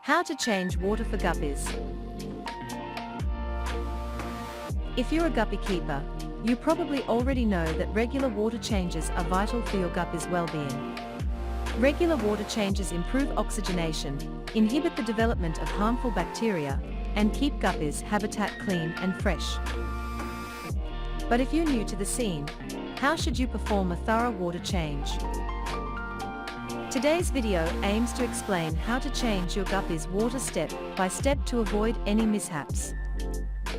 How to change water for guppies. If you're a guppy keeper, you probably already know that regular water changes are vital for your guppy's well-being. Regular water changes improve oxygenation, inhibit the development of harmful bacteria, and keep guppies' habitat clean and fresh. But if you're new to the scene, how should you perform a thorough water change? Today's video aims to explain how to change your guppy's water step by step to avoid any mishaps.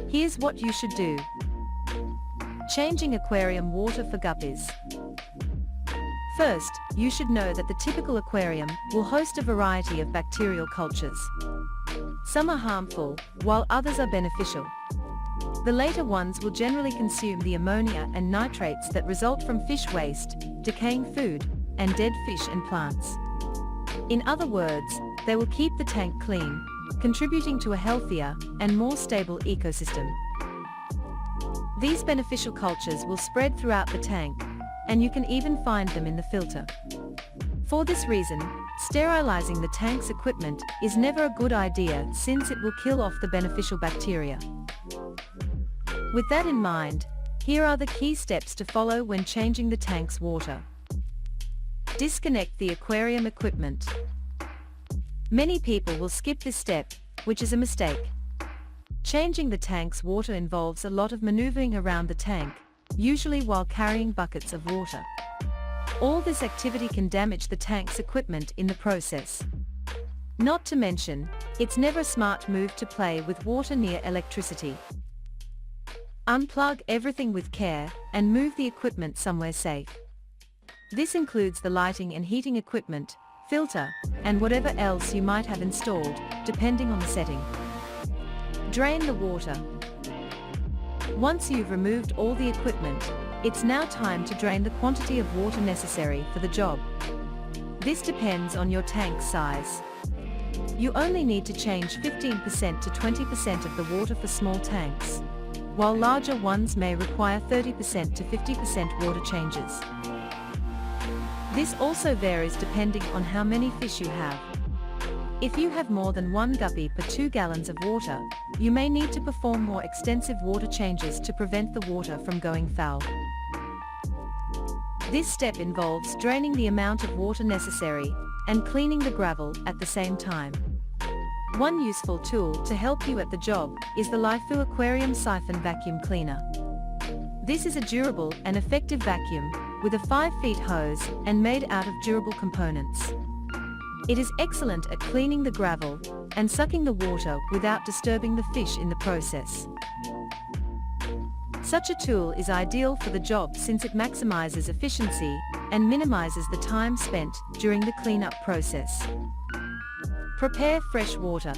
Here's what you should do. Changing aquarium water for guppies. First, you should know that the typical aquarium will host a variety of bacterial cultures. Some are harmful, while others are beneficial. The later ones will generally consume the ammonia and nitrates that result from fish waste, decaying food, and dead fish and plants. In other words, they will keep the tank clean, contributing to a healthier and more stable ecosystem. These beneficial cultures will spread throughout the tank, and you can even find them in the filter. For this reason, sterilizing the tank's equipment is never a good idea since it will kill off the beneficial bacteria. With that in mind, here are the key steps to follow when changing the tank's water. Disconnect the aquarium equipment. Many people will skip this step, which is a mistake. Changing the tank's water involves a lot of maneuvering around the tank, usually while carrying buckets of water. All this activity can damage the tank's equipment in the process. Not to mention, it's never a smart move to play with water near electricity. Unplug everything with care and move the equipment somewhere safe. This includes the lighting and heating equipment, filter, and whatever else you might have installed, depending on the setting. Drain the water. Once you've removed all the equipment, it's now time to drain the quantity of water necessary for the job. This depends on your tank size. You only need to change 15% to 20% of the water for small tanks, while larger ones may require 30% to 50% water changes. This also varies depending on how many fish you have. If you have more than one guppy per 2 gallons of water, you may need to perform more extensive water changes to prevent the water from going foul. This step involves draining the amount of water necessary and cleaning the gravel at the same time. One useful tool to help you at the job is the LiFu Aquarium Siphon Vacuum Cleaner. This is a durable and effective vacuum with a 5-feet hose and made out of durable components. It is excellent at cleaning the gravel and sucking the water without disturbing the fish in the process. Such a tool is ideal for the job since it maximizes efficiency and minimizes the time spent during the cleanup process. Prepare fresh water.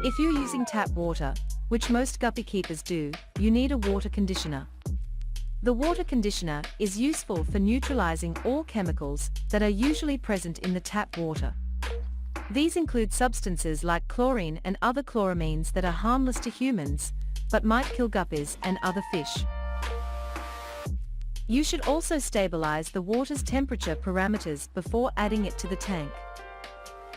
If you're using tap water, which most guppy keepers do, you need a water conditioner. The water conditioner is useful for neutralizing all chemicals that are usually present in the tap water. These include substances like chlorine and other chloramines that are harmless to humans, but might kill guppies and other fish. You should also stabilize the water's temperature parameters before adding it to the tank.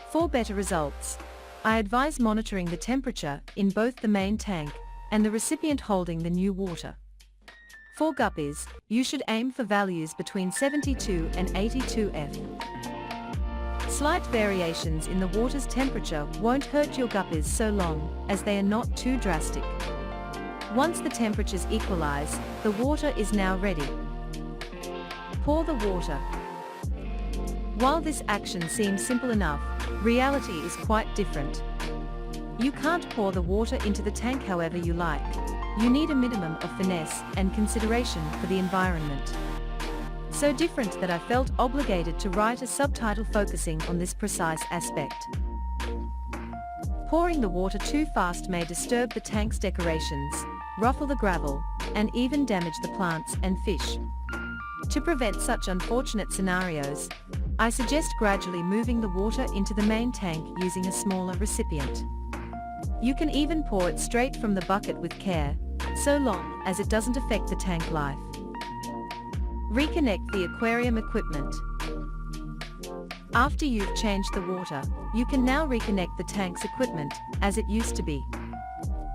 For better results, I advise monitoring the temperature in both the main tank and the recipient holding the new water. For guppies, you should aim for values between 72 and 82 F. Slight variations in the water's temperature won't hurt your guppies so long as they are not too drastic. Once the temperatures equalize, the water is now ready. Pour the water. While this action seems simple enough, reality is quite different. You can't pour the water into the tank however you like. You need a minimum of finesse and consideration for the environment. So different that I felt obligated to write a subtitle focusing on this precise aspect. Pouring the water too fast may disturb the tank's decorations, ruffle the gravel, and even damage the plants and fish. To prevent such unfortunate scenarios, I suggest gradually moving the water into the main tank using a smaller recipient. You can even pour it straight from the bucket with care, so long as it doesn't affect the tank life. Reconnect the aquarium equipment. After you've changed the water, you can now reconnect the tank's equipment, as it used to be.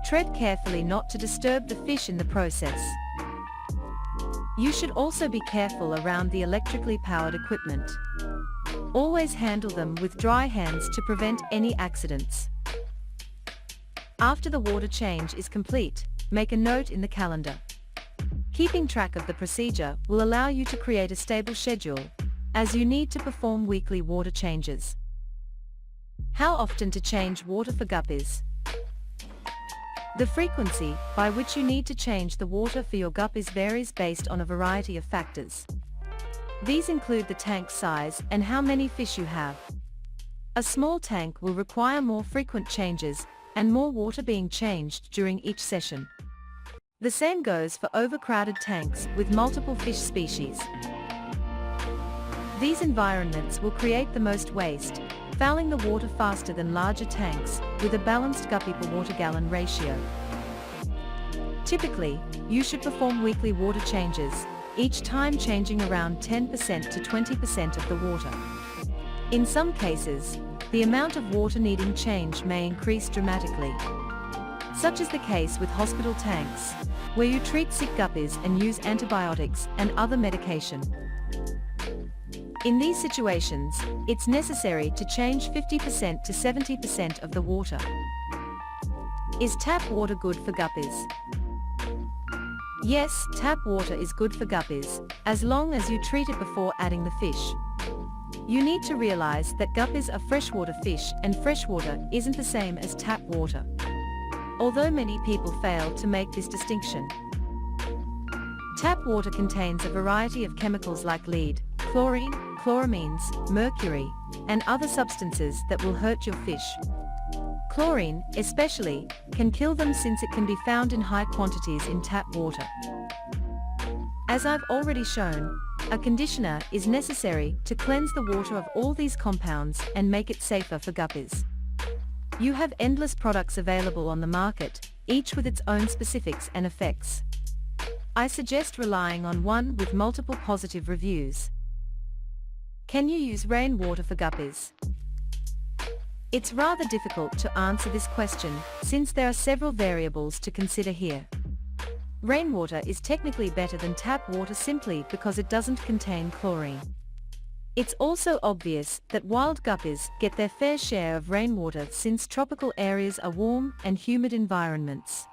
Tread carefully not to disturb the fish in the process. You should also be careful around the electrically powered equipment. Always handle them with dry hands to prevent any accidents. After the water change is complete, make a note in the calendar. Keeping track of the procedure will allow you to create a stable schedule, as you need to perform weekly water changes. How often to change water for guppies? The frequency by which you need to change the water for your guppies varies based on a variety of factors. These include the tank size and how many fish you have. A small tank will require more frequent changes and more water being changed during each session. The same goes for overcrowded tanks with multiple fish species. These environments will create the most waste, fouling the water faster than larger tanks with a balanced guppy per water gallon ratio. Typically, you should perform weekly water changes, each time changing around 10% to 20% of the water. In some cases, the amount of water needing change may increase dramatically, such is the case with hospital tanks, where you treat sick guppies and use antibiotics and other medication. In these situations, it's necessary to change 50% to 70% of the water. Is tap water good for guppies? Yes, tap water is good for guppies, as long as you treat it before adding the fish. You need to realize that guppies are freshwater fish and freshwater isn't the same as tap water, although many people fail to make this distinction. Tap water contains a variety of chemicals like lead, chlorine, chloramines, mercury, and other substances that will hurt your fish. Chlorine, especially, can kill them since it can be found in high quantities in tap water. As I've already shown, a conditioner is necessary to cleanse the water of all these compounds and make it safer for guppies. You have endless products available on the market, each with its own specifics and effects. I suggest relying on one with multiple positive reviews. Can you use rainwater for guppies? It's rather difficult to answer this question, since there are several variables to consider here. Rainwater is technically better than tap water simply because it doesn't contain chlorine. It's also obvious that wild guppies get their fair share of rainwater since tropical areas are warm and humid environments.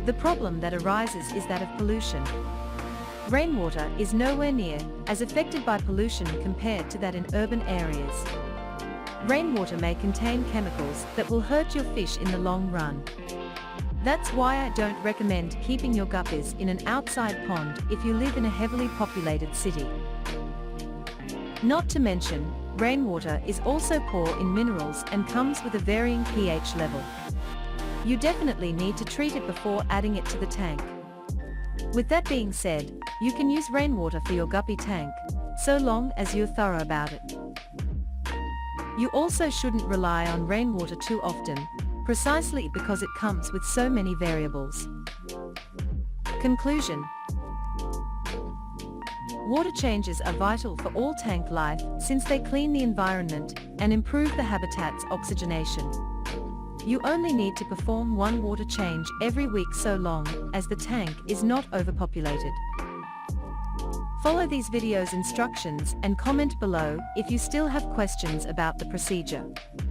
The problem that arises is that of pollution. Rainwater is nowhere near as affected by pollution compared to that in urban areas. Rainwater may contain chemicals that will hurt your fish in the long run. That's why I don't recommend keeping your guppies in an outside pond if you live in a heavily populated city. Not to mention, rainwater is also poor in minerals and comes with a varying pH level. You definitely need to treat it before adding it to the tank. With that being said, you can use rainwater for your guppy tank, so long as you're thorough about it. You also shouldn't rely on rainwater too often, precisely because it comes with so many variables. Conclusion. Water changes are vital for all tank life since they clean the environment and improve the habitat's oxygenation. You only need to perform one water change every week so long as the tank is not overpopulated. Follow these videos' instructions and comment below if you still have questions about the procedure.